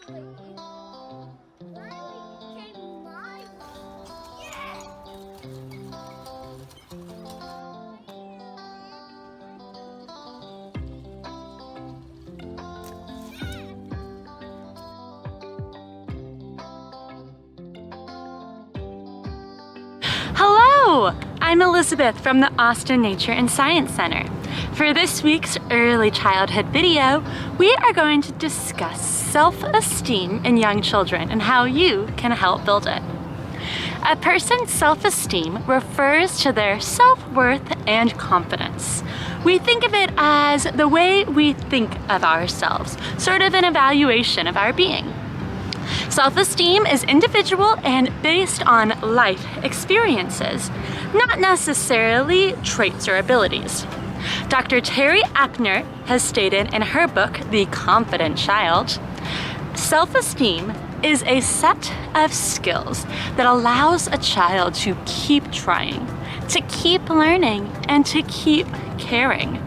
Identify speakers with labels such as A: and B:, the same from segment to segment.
A: Hello! I'm Elizabeth from the Austin Nature and Science Center. For this week's early childhood video, we are going to discuss self-esteem in young children and how you can help build it. A person's self-esteem refers to their self-worth and confidence. We think of it as the way we think of ourselves, sort of an evaluation of our being. Self-esteem is individual and based on life experiences, not necessarily traits or abilities. Dr. Terry Ackner has stated in her book, The Confident Child, self-esteem is a set of skills that allows a child to keep trying, to keep learning, and to keep caring.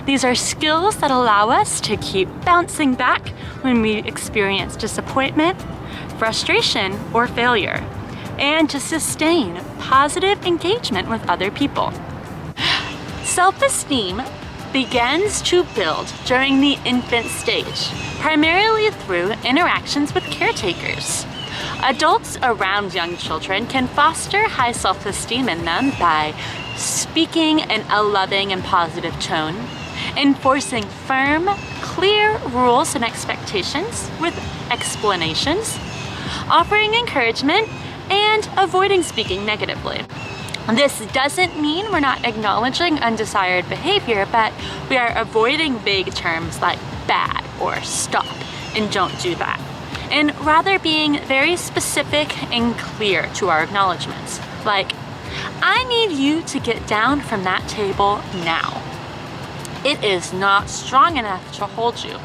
A: These are skills that allow us to keep bouncing back when we experience disappointment, frustration, or failure, and to sustain positive engagement with other people. Self-esteem begins to build during the infant stage, primarily through interactions with caretakers. Adults around young children can foster high self-esteem in them by speaking in a loving and positive tone, enforcing firm, clear rules and expectations with explanations, offering encouragement, and avoiding speaking negatively. This doesn't mean we're not acknowledging undesired behavior, but we are avoiding vague terms like bad or stop and don't do that, and rather being very specific and clear to our acknowledgments, like, I need you to get down from that table now. It is not strong enough to hold you.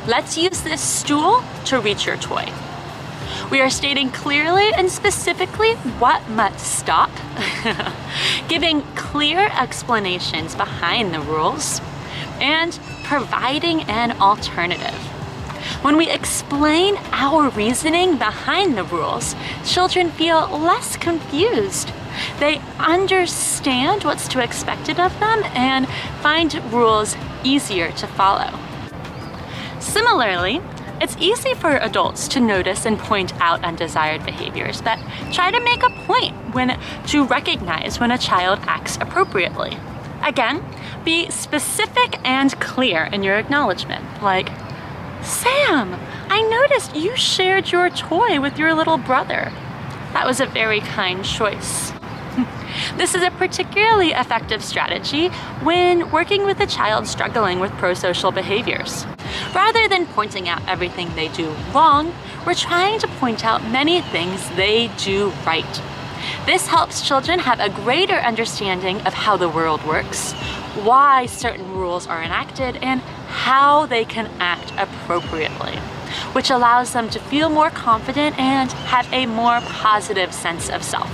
A: Let's use this stool to reach your toy. We are stating clearly and specifically what must stop, giving clear explanations behind the rules, and providing an alternative. When we explain our reasoning behind the rules, children feel less confused. They understand what's to be expected of them and find rules easier to follow. Similarly, it's easy for adults to notice and point out undesired behaviors, but try to make a point to recognize when a child acts appropriately. Again, be specific and clear in your acknowledgement, like, Sam, I noticed you shared your toy with your little brother. That was a very kind choice. This is a particularly effective strategy when working with a child struggling with prosocial behaviors. Rather than pointing out everything they do wrong, we're trying to point out many things they do right. This helps children have a greater understanding of how the world works, why certain rules are enacted, and how they can act appropriately, which allows them to feel more confident and have a more positive sense of self.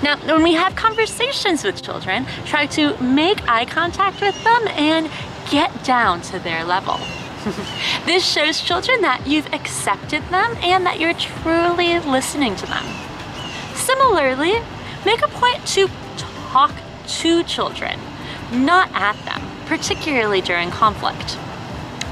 A: Now, when we have conversations with children, try to make eye contact with them and get down to their level. This shows children that you've accepted them and that you're truly listening to them. Similarly, make a point to talk to children, not at them, particularly during conflict.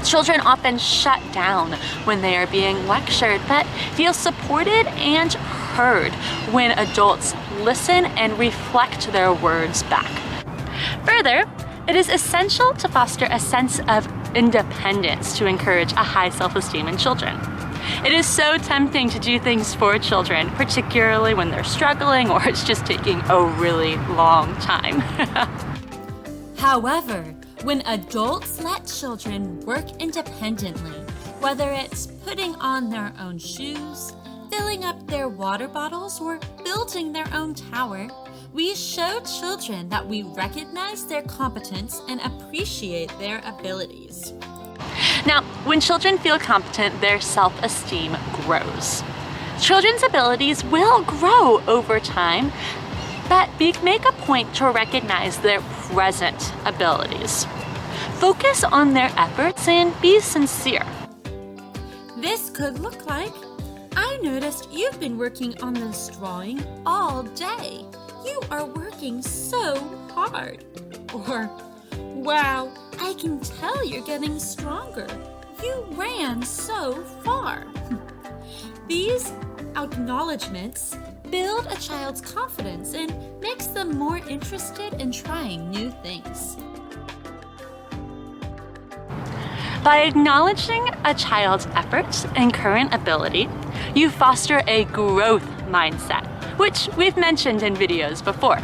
A: Children often shut down when they are being lectured, but feel supported and heard when adults listen and reflect their words back. Further, it is essential to foster a sense of independence to encourage a high self-esteem in children. It is so tempting to do things for children, particularly when they're struggling or it's just taking a really long time.
B: However, when adults let children work independently, whether it's putting on their own shoes, filling up their water bottles, or building their own tower, we show children that we recognize their competence and appreciate their abilities.
A: Now, when children feel competent, their self-esteem grows. Children's abilities will grow over time, but make a point to recognize their present abilities. Focus on their efforts and be sincere.
B: This could look like, I noticed you've been working on this drawing all day. You are working so hard. Or, wow, I can tell you're getting stronger. You ran so far. These acknowledgments build a child's confidence and makes them more interested in trying new things.
A: By acknowledging a child's efforts and current ability, you foster a growth mindset, which we've mentioned in videos before.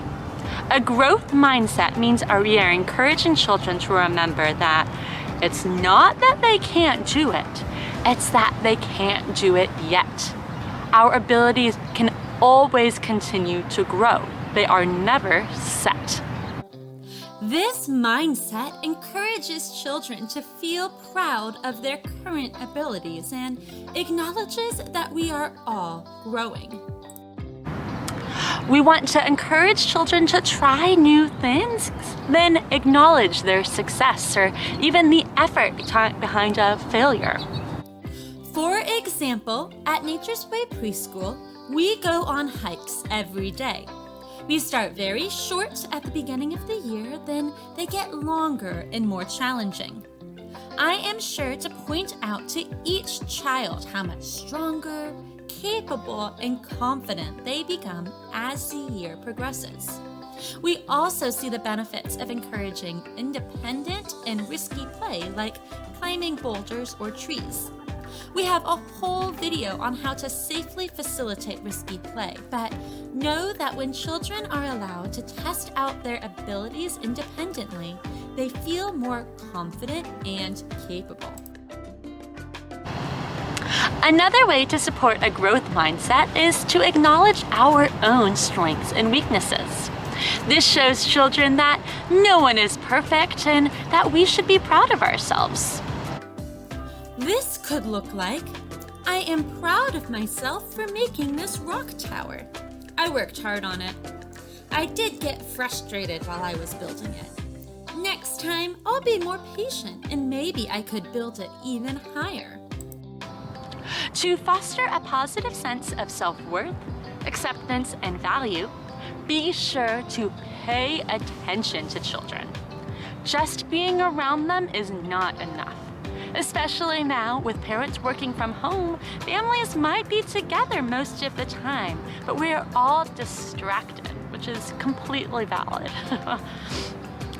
A: A growth mindset means we are encouraging children to remember that it's not that they can't do it, it's that they can't do it yet. Our abilities can always continue to grow. They are never set.
B: This mindset encourages children to feel proud of their current abilities and acknowledges that we are all growing.
A: We want to encourage children to try new things, then acknowledge their success or even the effort behind a failure.
B: For example, at Nature's Way Preschool, we go on hikes every day. We start very short at the beginning of the year, then they get longer and more challenging. I am sure to point out to each child how much stronger, capable, and confident they become as the year progresses. We also see the benefits of encouraging independent and risky play like climbing boulders or trees. We have a whole video on how to safely facilitate risky play, but know that when children are allowed to test out their abilities independently, they feel more confident and capable.
A: Another way to support a growth mindset is to acknowledge our own strengths and weaknesses. This shows children that no one is perfect and that we should be proud of ourselves.
B: This could look like, I am proud of myself for making this rock tower. I worked hard on it. I did get frustrated while I was building it. Next time, I'll be more patient and maybe I could build it even higher.
A: To foster a positive sense of self-worth, acceptance, and value, be sure to pay attention to children. Just being around them is not enough. Especially now, with parents working from home, families might be together most of the time, but we're all distracted, which is completely valid.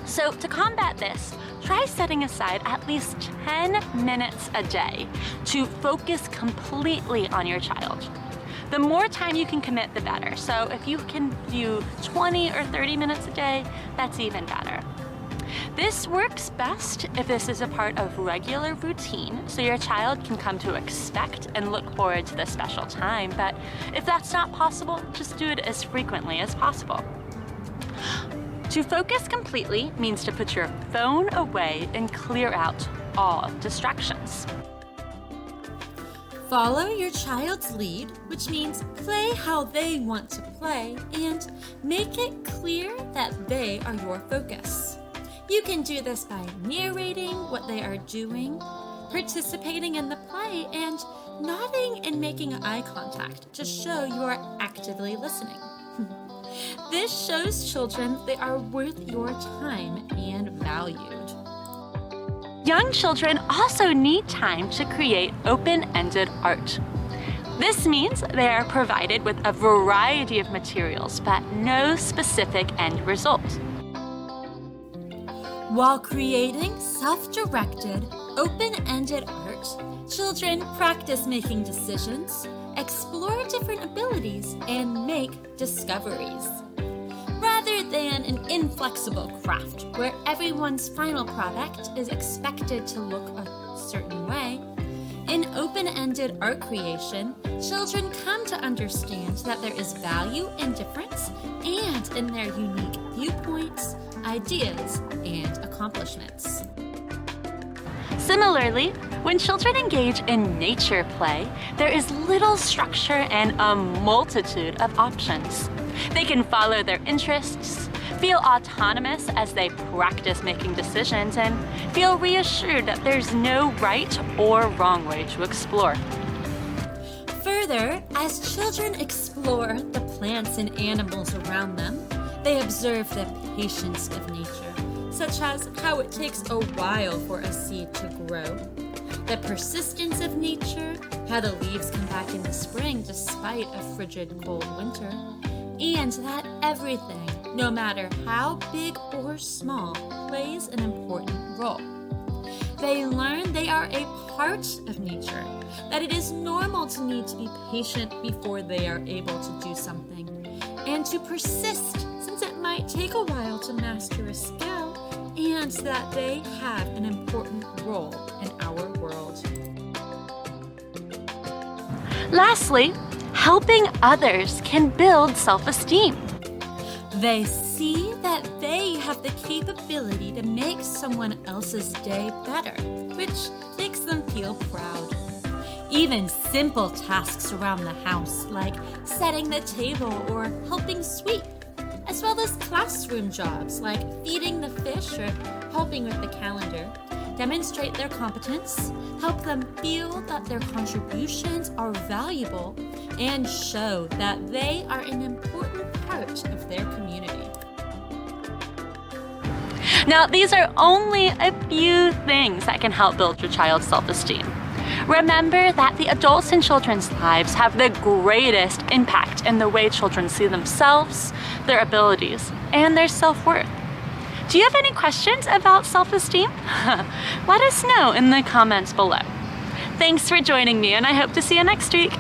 A: So to combat this, try setting aside at least 10 minutes a day to focus completely on your child. The more time you can commit, the better. So if you can do 20 or 30 minutes a day, that's even better. This works best if this is a part of regular routine, so your child can come to expect and look forward to the special time. But if that's not possible, just do it as frequently as possible. To focus completely means to put your phone away and clear out all distractions.
B: Follow your child's lead, which means play how they want to play and make it clear that they are your focus. You can do this by narrating what they are doing, participating in the play, and nodding and making eye contact to show you are actively listening. This shows children they are worth your time and valued.
A: Young children also need time to create open-ended art. This means they are provided with a variety of materials, but no specific end result.
B: While creating self-directed, open-ended art, children practice making decisions, explore different abilities, and make discoveries. Rather than an inflexible craft where everyone's final product is expected to look a certain way, in open-ended art creation, children come to understand that there is value in difference and in their unique viewpoints, ideas, and accomplishments.
A: Similarly, when children engage in nature play, there is little structure and a multitude of options. They can follow their interests, feel autonomous as they practice making decisions, and feel reassured that there's no right or wrong way to explore.
B: Further, as children explore the plants and animals around them, they observe the patience of nature, such as how it takes a while for a seed to grow, the persistence of nature, how the leaves come back in the spring despite a frigid cold winter, and that everything, no matter how big or small, plays an important role. They learn they are a part of nature, that it is normal to need to be patient before they are able to do something, and to persist since it might take a while to master a skill, and that they have an important role in our world.
A: Lastly, helping others can build self-esteem.
B: They see that they have the capability to make someone else's day better, which makes them feel proud. Even simple tasks around the house, like setting the table or helping sweep, as well as classroom jobs like feeding the fish or helping with the calendar, demonstrate their competence, help them feel that their contributions are valuable, and show that they are an important part of their community.
A: Now, these are only a few things that can help build your child's self-esteem. Remember that the adults in children's lives have the greatest impact in the way children see themselves, their abilities, and their self-worth. Do you have any questions about self-esteem? Let us know in the comments below. Thanks for joining me, and I hope to see you next week.